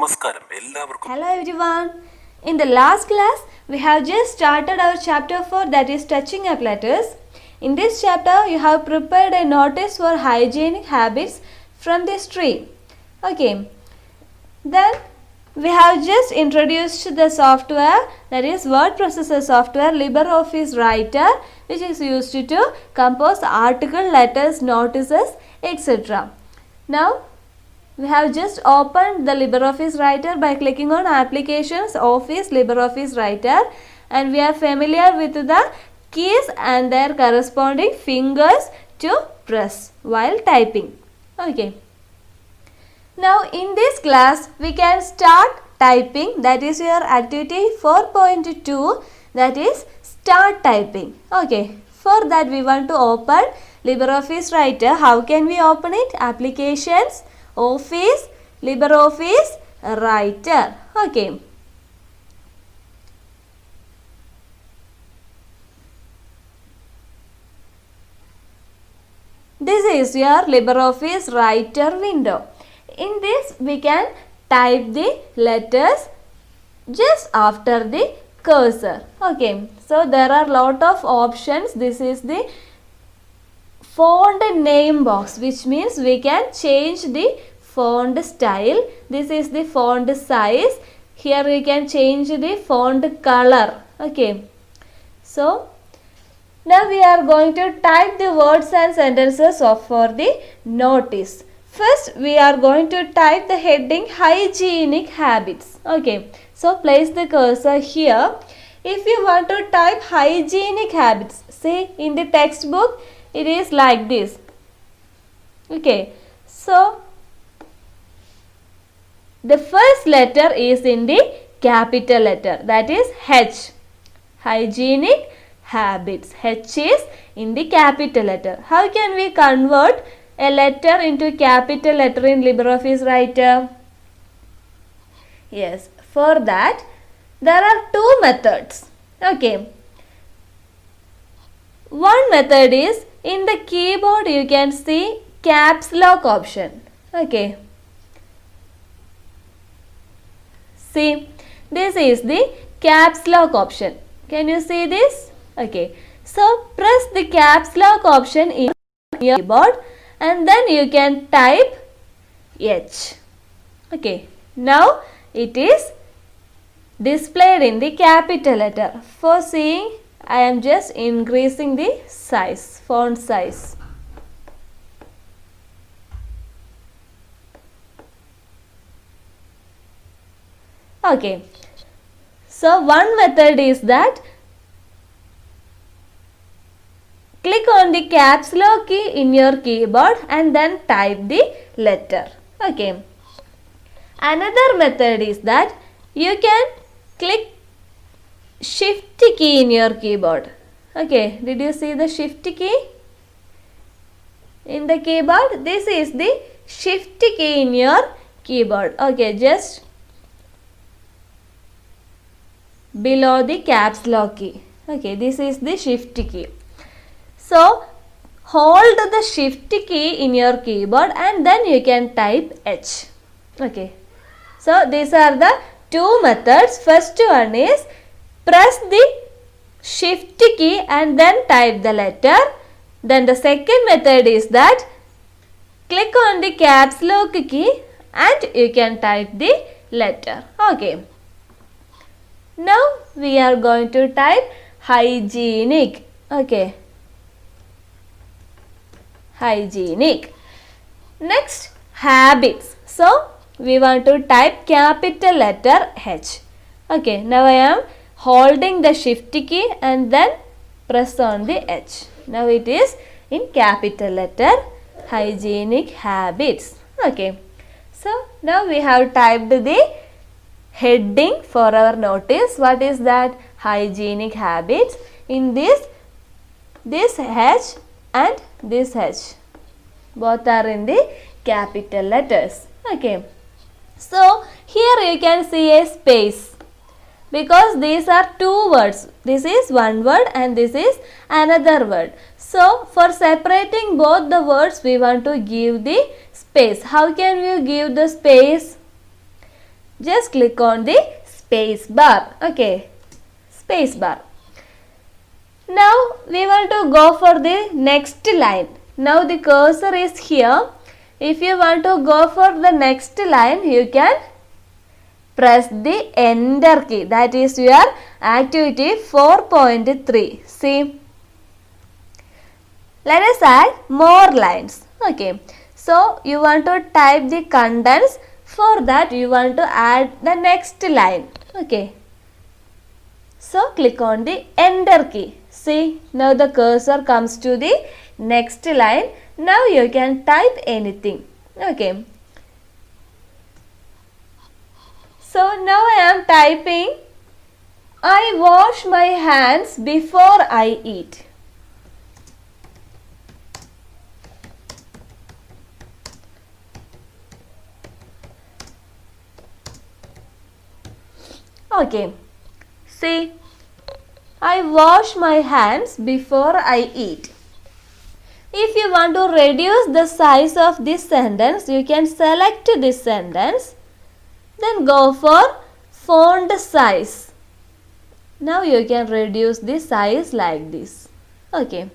Hello everyone. In the last class, we have just started our chapter 4, that is touching up letters. In this chapter, you have prepared a notice for hygienic habits from this tree. Okay. Then we have just introduced the software, that is word processor software LibreOffice Writer, which is used to compose article, letters, notices, etc. Now we have just opened the LibreOffice Writer by clicking on Applications, Office, LibreOffice Writer, and we are familiar with the keys and their corresponding fingers to press while typing. Okay. Now in this class we can start typing, that is your activity 4.2, that is start typing. Okay. For that we want to open LibreOffice Writer. How can we open it? Applications, Office, LibreOffice Writer. Okay. This is your LibreOffice Writer window. In this we can type the letters just after the cursor. Okay. So there are lot of options. This is the font name box, which means we can change the font style. This is the font size. Here we can change the font color. Okay. So now we are going to type the words and sentences for the notice. First we are going to type the heading hygienic habits. Okay. So place the cursor here. If you want to type hygienic habits, see in the textbook it is like this. Okay. So the first letter is in the capital letter, that is H. Hygienic habits. H is in the capital letter. How can we convert a letter into capital letter in LibreOffice Writer? Yes, for that there are two methods. Okay. One method is in the keyboard you can see caps lock option. Okay. See, this is the caps lock option. Can you see this? Okay. So press the caps lock option in your keyboard and then you can type H. Okay. Now it is displayed in the capital letter. For seeing, I am just increasing the size, font size. Okay. So one method is that click on the caps lock key in your keyboard and then type the letter. Okay. Another method is that you can click shift key in your keyboard. Okay. Did you see the shift key in the keyboard? This is the shift key in your keyboard. Okay. Just below the caps lock key. Okay. This is the shift key. So hold the shift key in your keyboard and then you can type H. Okay. So these are the two methods. First one is press the shift key and then type the letter. Then the second method is that click on the caps lock key and you can type the letter. Okay. Now we are going to type hygienic. Okay. Hygienic. Next, habits. So we want to type capital letter H. Okay. Now I am holding the shift key and then press on the H. Now it is in capital letter hygienic habits. Okay. So now we have typed the heading for our notice. What is that? Hygienic habits. In this H and this H, both are in the capital letters. Okay. So here you can see a space because these are two words. This is one word and this is another word. So for separating both the words we want to give the space. How can we give the space? just click on the space bar. Okay, space bar. Now we want to go for the next line. Now the cursor is here. If you want to go for the next line, you can press the enter key. That is your activity 4.3. See, let us add more lines. Okay, so you want to type the contents. For that you want to add the next line. Okay, so click on the enter key. See, now the cursor comes to the next line. Now you can type anything. Okay, so now I am typing, I wash my hands before I eat. Okay, see, I wash my hands before I eat. If you want to reduce the size of this sentence, you can select this sentence. Then go for font size. Now you can reduce the size like this. Okay.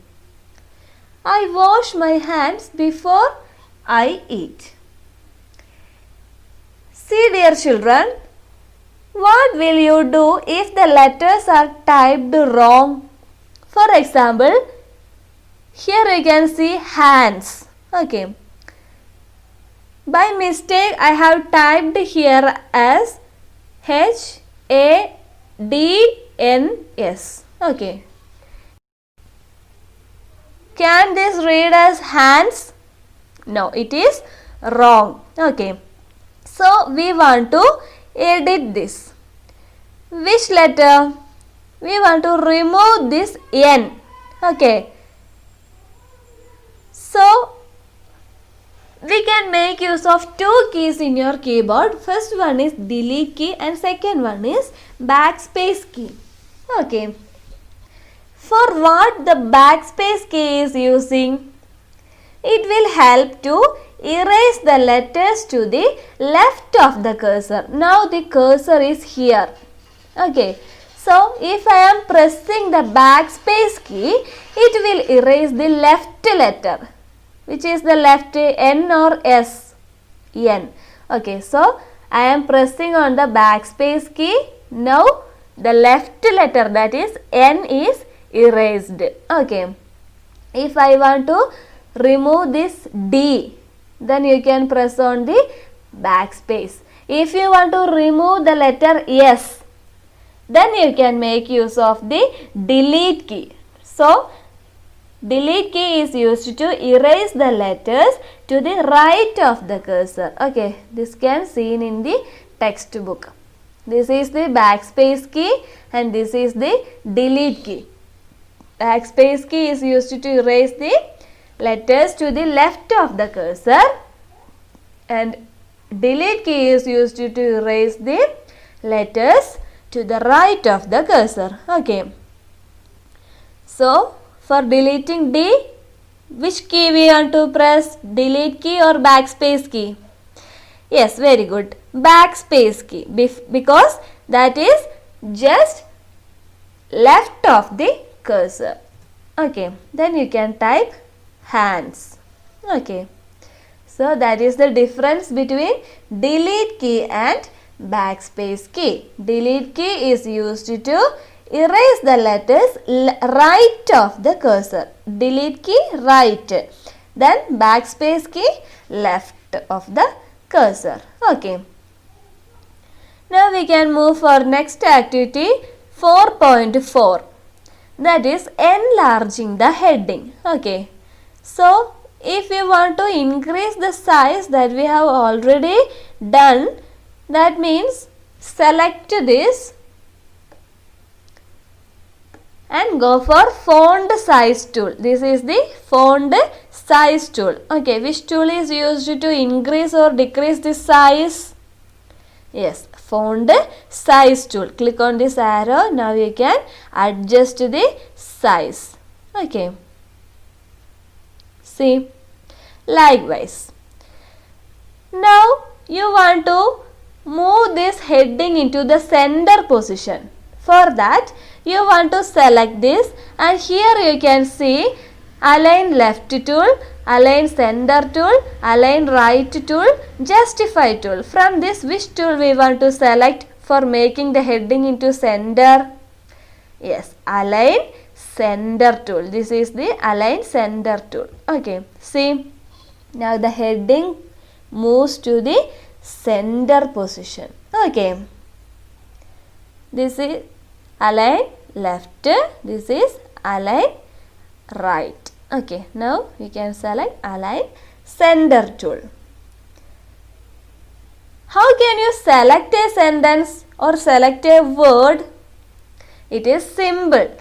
I wash my hands before I eat. See, dear children, what will you do if the letters are typed wrong? For example, here you can see hands. Okay. By mistake, I have typed here as HADNS. Okay. Can this read as hands? No, it is wrong. Okay. So, we want to edit this. Which letter? We want to remove this N. Okay. So, we can make use of two keys in your keyboard. First one is delete key and second one is backspace key. Okay. For what the backspace key is using? It will help to erase the letters to the left of the cursor. Now the cursor is here. Okay. So, if I am pressing the backspace key, it will erase the left letter. Which is the left, N or S? N. Okay, so I am pressing on the backspace key. Now the left letter, that is N, is erased. Okay. If I want to remove this D, then you can press on the backspace. If you want to remove the letter S, then you can make use of the delete key. So, delete key is used to erase the letters to the right of the cursor. Okay, this can seen in the textbook. This is the backspace key and this is the delete key. Backspace key is used to erase the letters to the left of the cursor and delete key is used to erase the letters to the right of the cursor. Okay. So, for deleting D, which key we want to press? Delete key or backspace key? Yes, very good. Backspace key, because that is just left of the cursor. Okay, then you can type hands. Okay, so that is the difference between delete key and backspace key. Delete key is used to erase the letters right of the cursor. Delete key right. Then backspace key left of the cursor. Okay. Now we can move for next activity 4.4. That is enlarging the heading. Okay. So if you want to increase the size that we have already done, that means select this and go for font size tool. This is the font size tool. Okay, which tool is used to increase or decrease the size? Yes, font size tool. Click on this arrow. Now you can adjust the size. Okay. See, likewise. Now you want to move this heading into the center position. For that, you want to select this, and here you can see align left tool, align center tool, align right tool, justify tool. From this, which tool we want to select for making the heading into center? Yes, align center tool. This is the align center tool. Okay, see, now the heading moves to the center position. Okay, this is align left, this is align right. Okay, now we can select align center tool. How can you select a sentence or select a word? It is simple.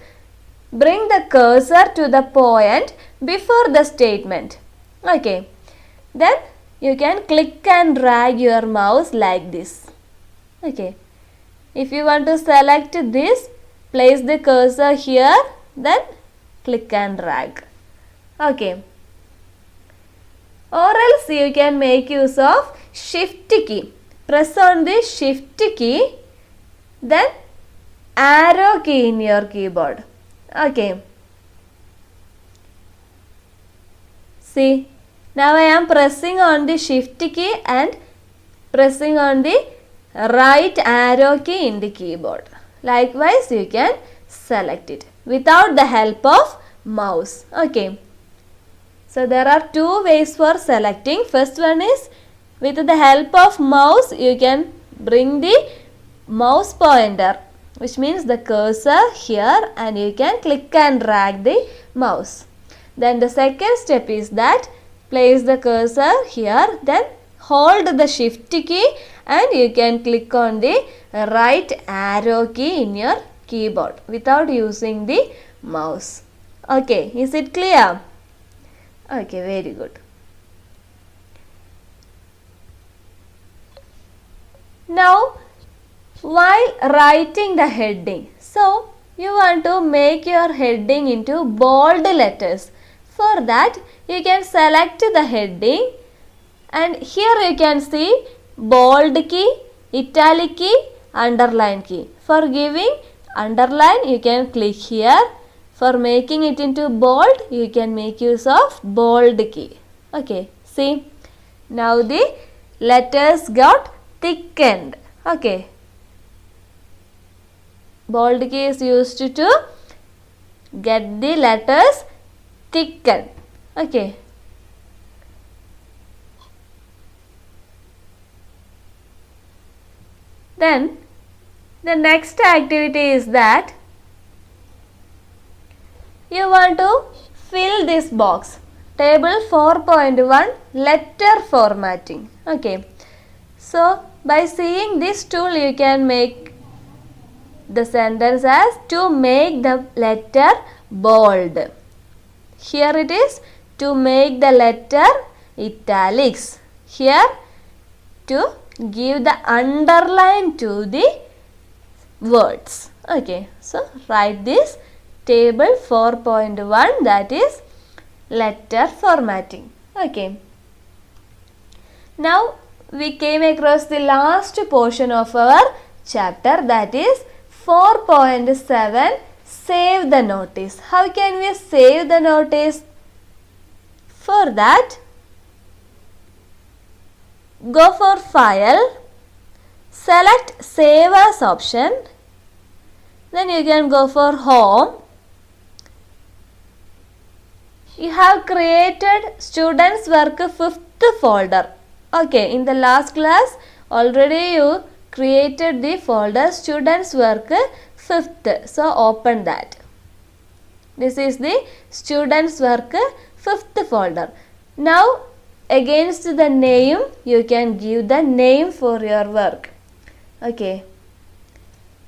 Bring the cursor to the point before the statement. Okay, then you can click and drag your mouse like this. Okay, if you want to select this, place the cursor here, then click and drag. Okay, or else you can make use of shift key. Press on the shift key, then arrow key in your keyboard. Okay, see, now I am pressing on the shift key and pressing on the right arrow key in the keyboard. Likewise, you can select it without the help of mouse. Okay, so there are two ways for selecting. First one is with the help of mouse, you can bring the mouse pointer, which means the cursor here, and you can click and drag the mouse. Then the second step is that place the cursor here, then hold the shift key and you can click on the right arrow key in your keyboard without using the mouse. Okay, is it clear? Okay, very good. Now, while writing the heading, so you want to make your heading into bold letters. For that, you can select the heading, and here you can see bold key, italic key, underline key. For giving underline, you can click here. For making it into bold, you can make use of bold key. Okay, see, now the letters got thickened. Okay, bold key is used to get the letters thickened. Okay, then the next activity is that you want to fill this box. Table 4.1 letter formatting. Okay, so by seeing this tool, you can make the sentence as to make the letter bold. Here it is to make the letter italics. Here to give the underline to the words. Okay, so write this table 4.1, that is letter formatting. Okay, now we came across the last portion of our chapter, that is 4.7, save the notice. How can we save the notice? For that, go for file, select save as option, then you can go for home. You have created students work 5th folder. Okay, in the last class already you created the folder students work 5th. So open that. This is the students work 5th folder. Now against the name you can give the name for your work. Okay,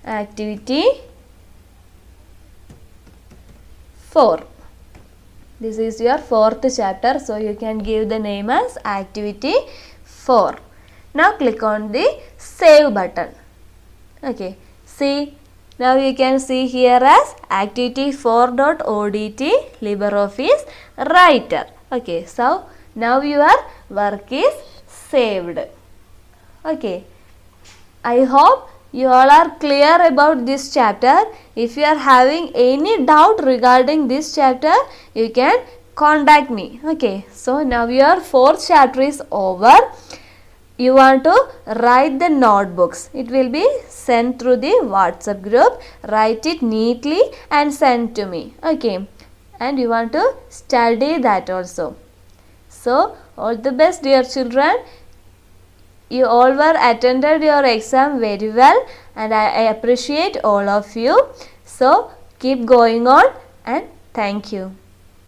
activity 4. This is your 4th chapter, so you can give the name as activity 4. Now click on the save button. Okay, see, now you can see here as activity 4.odt LibreOffice Writer. Okay, so now your work is saved. Okay, I hope you all are clear about this chapter. If you are having any doubt regarding this chapter, you can contact me. Okay, so now your fourth chapter is over. You want to write the notebooks. It will be sent through the WhatsApp group. Write it neatly and send to me. Okay, and you want to study that also. So all the best, dear children. You all were attended your exam very well, and I appreciate all of you. So keep going on, and thank you.